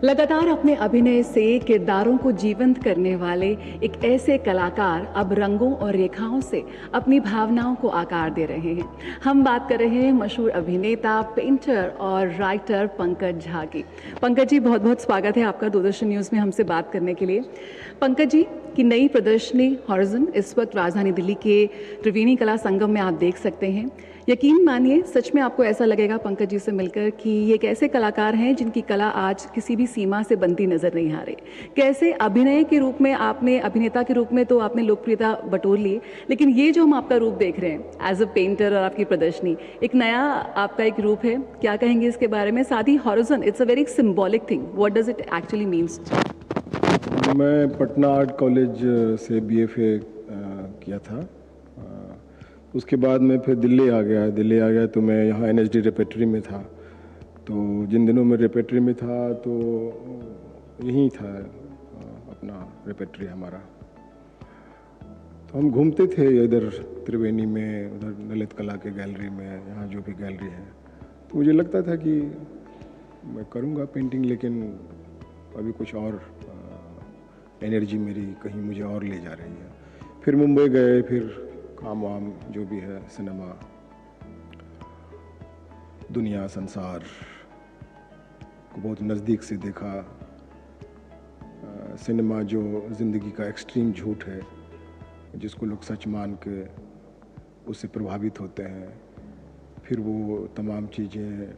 लगातार अपने अभिनय से किरदारों को जीवंत करने वाले एक ऐसे कलाकार अब रंगों और रेखाओं से अपनी भावनाओं को आकार दे रहे हैं। हम बात कर रहे हैं मशहूर अभिनेता, पेंटर और राइटर पंकज झा की। पंकज जी, बहुत बहुत स्वागत है आपका दूरदर्शन न्यूज़ में हमसे बात करने के लिए। पंकज जी की नई प्रदर्शनी हॉरिज़न इस वक्त राजधानी दिल्ली के त्रिवेणी कला संगम में आप देख सकते हैं। यकीन मानिए, सच में आपको ऐसा लगेगा पंकज जी से मिलकर कि ये एक ऐसे कलाकार हैं जिनकी कला आज किसी भी सीमा से बनती नजर नहीं आ रही। कैसे अभिनय के रूप में आपने, अभिनेता के रूप में तो आपने लोकप्रियता बटोर ली, लेकिन ये जो हम आपका रूप देख रहे हैं एज अ पेंटर और आपकी प्रदर्शनी, एक नया आपका एक रूप है। क्या कहेंगे इसके बारे में? साथ ही horizon, it's a very symbolic thing, what does it actually means? मैं पटना आर्ट कॉलेज से बीएफए किया था। उसके बाद मैं फिर दिल्ली आ गया तो मैं यहाँ एनएसडी रेपेट्री में था। तो जिन दिनों में रेपेट्री में था तो यहीं था अपना रेपेट्री हमारा। तो हम घूमते थे इधर त्रिवेणी में, उधर ललित कला के गैलरी में, यहाँ जो भी गैलरी है। तो मुझे लगता था कि मैं करूँगा पेंटिंग, लेकिन अभी कुछ और एनर्जी मेरी कहीं मुझे और ले जा रही है। फिर मुंबई गए, फिर काम वाम जो भी है, सिनेमा, दुनिया, संसार को बहुत नज़दीक से देखा। सिनेमा जो ज़िंदगी का एक्सट्रीम झूठ है, जिसको लोग सच मान के उससे प्रभावित होते हैं। फिर वो तमाम चीज़ें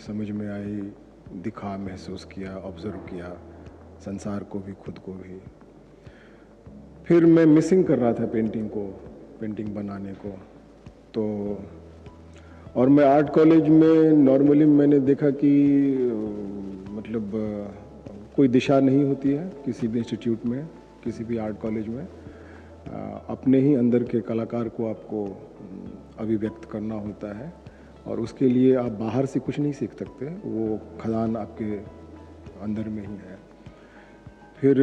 समझ में आई, दिखा, महसूस किया, ऑब्ज़र्व किया, संसार को भी, खुद को भी। फिर मैं मिसिंग कर रहा था पेंटिंग बनाने को। तो और मैं आर्ट कॉलेज में नॉर्मली मैंने देखा कि मतलब कोई दिशा नहीं होती है किसी भी इंस्टीट्यूट में, किसी भी आर्ट कॉलेज में। अपने ही अंदर के कलाकार को आपको अभिव्यक्त करना होता है, और उसके लिए आप बाहर से कुछ नहीं सीख सकते, वो खदान आपके अंदर में ही है। फिर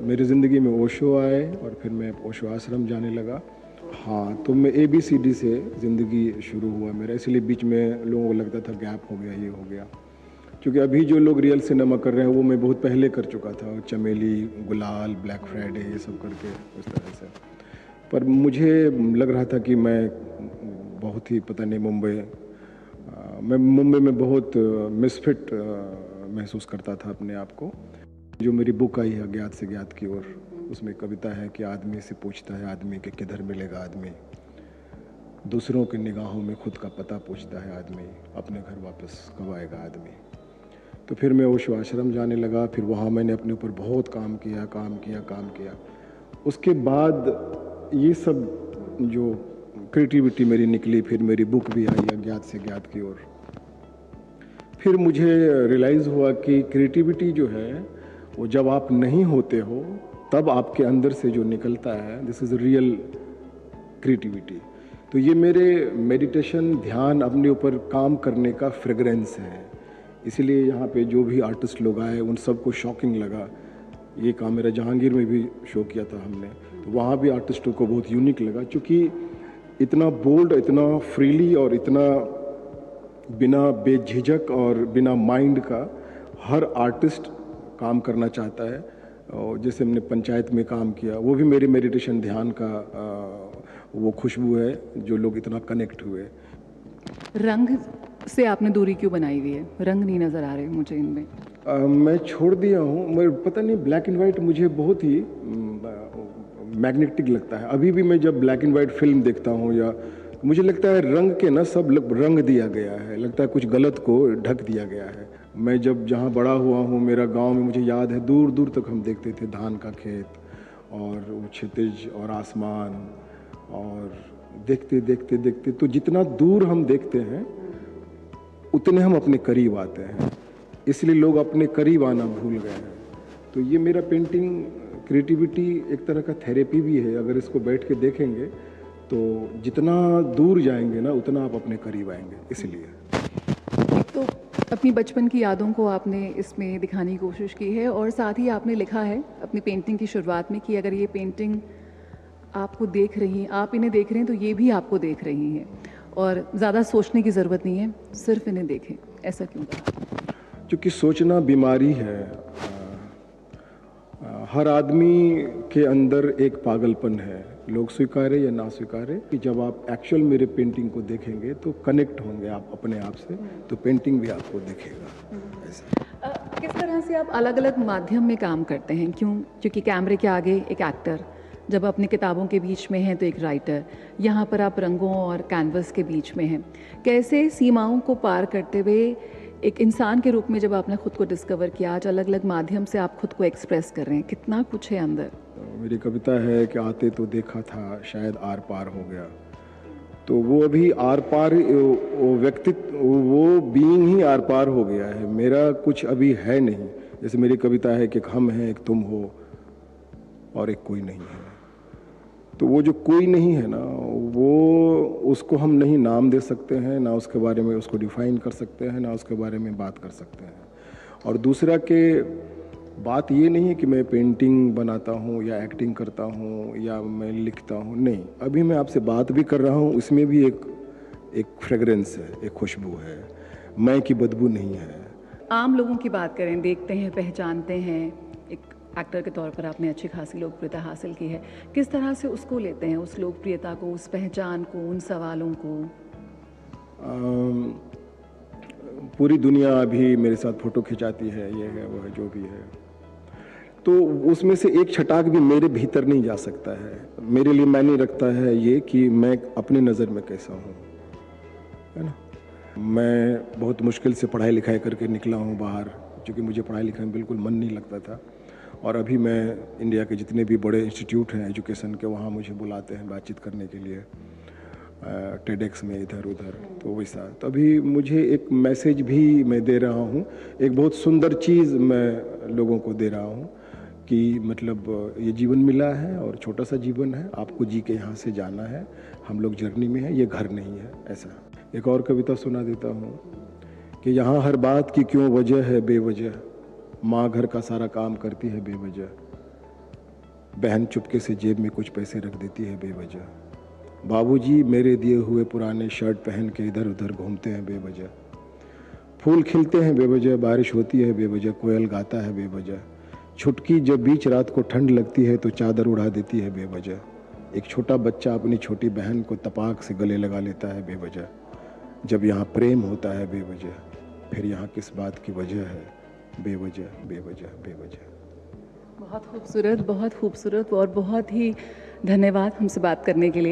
मेरी ज़िंदगी में ओशो आए और फिर मैं ओशो आश्रम जाने लगा। हाँ, तो मैं ABCD से ज़िंदगी शुरू हुआ मेरा, इसलिए बीच में लोगों को लगता था गैप हो गया, ये हो गया। क्योंकि अभी जो लोग रियल सिनेमा कर रहे हैं वो मैं बहुत पहले कर चुका था, चमेली, गुलाल, ब्लैक फ्राइडे, ये सब करके उस तरह से। पर मुझे लग रहा था कि मैं बहुत ही, पता नहीं, मैं मुंबई में बहुत मिसफिट महसूस करता था अपने आप को। जो मेरी बुक आई है अज्ञात से ज्ञात की ओर, उसमें कविता है कि आदमी से पूछता है आदमी कि किधर मिलेगा आदमी, दूसरों की निगाहों में खुद का पता पूछता है आदमी, अपने घर वापस कब आएगा आदमी। तो फिर मैं ओशो आश्रम जाने लगा। फिर वहाँ मैंने अपने ऊपर बहुत काम किया। उसके बाद ये सब जो क्रिएटिविटी मेरी निकली, फिर मेरी बुक भी आई अज्ञात से ज्ञात की ओर। फिर मुझे रियलाइज़ हुआ कि क्रिएटिविटी जो है वो जब आप नहीं होते हो तब आपके अंदर से जो निकलता है, दिस इज़ रियल क्रिएटिविटी। तो ये मेरे मेडिटेशन, ध्यान, अपने ऊपर काम करने का फ्रेगरेंस है। इसीलिए यहाँ पे जो भी आर्टिस्ट लोग आए उन सबको शॉकिंग लगा। ये काम मेरा जहांगीर में भी शो किया था हमने, तो वहाँ भी आर्टिस्टों को बहुत यूनिक लगा, क्योंकि इतना बोल्ड, इतना फ्रीली और इतना बिना बेझिझक और बिना माइंड का हर आर्टिस्ट काम करना चाहता है। और जैसे हमने पंचायत में काम किया, वो भी मेरे मेडिटेशन, ध्यान का वो खुशबू है जो लोग इतना कनेक्ट हुए। रंग से आपने दूरी क्यों बनाई हुई है? रंग नहीं नज़र आ रहे मुझे इनमें। मैं छोड़ दिया हूँ। मैं, पता नहीं, ब्लैक एंड वाइट मुझे बहुत ही मैग्नेटिक लगता है। अभी भी मैं जब ब्लैक एंड वाइट फिल्म देखता हूँ, या मुझे लगता है रंग के ना सब रंग दिया गया है, लगता है कुछ गलत को ढक दिया गया है। मैं जब जहाँ बड़ा हुआ हूँ, मेरा गांव में, मुझे याद है दूर दूर तक हम देखते थे धान का खेत और वो क्षितिज और आसमान, और देखते तो जितना दूर हम देखते हैं उतने हम अपने करीब आते हैं। इसलिए लोग अपने करीब आना भूल गए हैं। तो ये मेरा पेंटिंग क्रिएटिविटी एक तरह का थेरेपी भी है। अगर इसको बैठ के देखेंगे तो जितना दूर जाएंगे ना, उतना आप अपने करीब आएंगे। इसलिए तो अपनी बचपन की यादों को आपने इसमें दिखाने की कोशिश की है, और साथ ही आपने लिखा है अपनी पेंटिंग की शुरुआत में कि अगर ये पेंटिंग आपको देख रही हैं, आप इन्हें देख रहे हैं, तो ये भी आपको देख रही हैं, और ज़्यादा सोचने की ज़रूरत नहीं है, सिर्फ इन्हें देखें। ऐसा क्यों कहा? क्योंकि सोचना बीमारी है। हर आदमी के अंदर एक पागलपन है, लोग स्वीकारे या ना स्वीकारे, कि जब आप एक्चुअल मेरे पेंटिंग को देखेंगे तो कनेक्ट होंगे आप अपने आप से, तो पेंटिंग भी आपको दिखेगा। ऐसा किस तरह से आप अलग अलग माध्यम में काम करते हैं? क्योंकि कैमरे के आगे एक एक्टर, जब अपनी किताबों के बीच में हैं तो एक राइटर, यहाँ पर आप रंगों और कैनवस के बीच में हैं। कैसे सीमाओं को पार करते हुए एक इंसान के रूप में जब आपने खुद को डिस्कवर किया, आज अलग अलग माध्यम से आप खुद को एक्सप्रेस कर रहे हैं, कितना कुछ है अंदर? मेरी कविता है कि आते तो देखा था शायद आर पार हो गया। तो वो अभी आर पार, वो व्यक्तित्व, वो बीइंग ही आर पार हो गया है। मेरा कुछ अभी है नहीं। जैसे मेरी कविता है कि एक हम हैं, एक तुम हो और एक कोई नहीं है। तो वो जो कोई नहीं है ना, वो उसको हम नहीं नाम दे सकते हैं, ना उसके बारे में उसको डिफाइन कर सकते हैं, ना उसके बारे में बात कर सकते हैं। और दूसरा के बात ये नहीं है कि मैं पेंटिंग बनाता हूँ या एक्टिंग करता हूँ या मैं लिखता हूँ, नहीं। अभी मैं आपसे बात भी कर रहा हूँ, उसमें भी एक फ्रेगरेंस है, एक खुशबू है, मैं की बदबू नहीं है। आम लोगों की बात करें, देखते हैं, पहचानते हैं, एक एक्टर के तौर पर आपने अच्छी खासी लोकप्रियता हासिल की है, किस तरह से उसको लेते हैं, उस लोकप्रियता को, उस पहचान को, उन सवालों को? पूरी दुनिया अभी मेरे साथ फ़ोटो खिंचाती है, ये है वो है, जो भी है। तो उसमें से एक छटाक भी मेरे भीतर नहीं जा सकता है। मेरे लिए मायने रखता है ये कि मैं अपनी नज़र में कैसा हूँ, है ना। मैं बहुत मुश्किल से पढ़ाई लिखाई करके निकला हूँ बाहर, क्योंकि मुझे पढ़ाई लिखाई में बिल्कुल मन नहीं लगता था। और अभी मैं इंडिया के जितने भी बड़े इंस्टीट्यूट हैं एजुकेशन के, वहाँ मुझे बुलाते हैं बातचीत करने के लिए, टेडेक्स में, इधर उधर। तो वैसा, तो अभी मुझे एक मैसेज भी मैं दे रहा हूँ, एक बहुत सुंदर चीज़ मैं लोगों को दे रहा हूँ कि मतलब ये जीवन मिला है और छोटा सा जीवन है, आपको जी के यहाँ से जाना है, हम लोग जर्नी में हैं, ये घर नहीं है। ऐसा एक और कविता सुना देता हूँ कि यहाँ हर बात की क्यों वजह है बेवजह, माँ घर का सारा काम करती है बेवजह, बहन चुपके से जेब में कुछ पैसे रख देती है बेवजह, बाबूजी मेरे दिए हुए पुराने शर्ट पहन के इधर उधर घूमते हैं बेवजह, फूल खिलते हैं बेवजह, बारिश होती है बेवजह, कोयल गाता है बेवजह, छुटकी जब बीच रात को ठंड लगती है तो चादर उड़ा देती है बेवजह, एक छोटा बच्चा अपनी छोटी बहन को तपाक से गले लगा लेता है बेवजह, जब यहाँ प्रेम होता है बेवजह, फिर यहाँ किस बात की वजह है, बेवजह बेवजह बेवजह। बहुत खूबसूरत और बहुत ही धन्यवाद हमसे बात करने के लिए।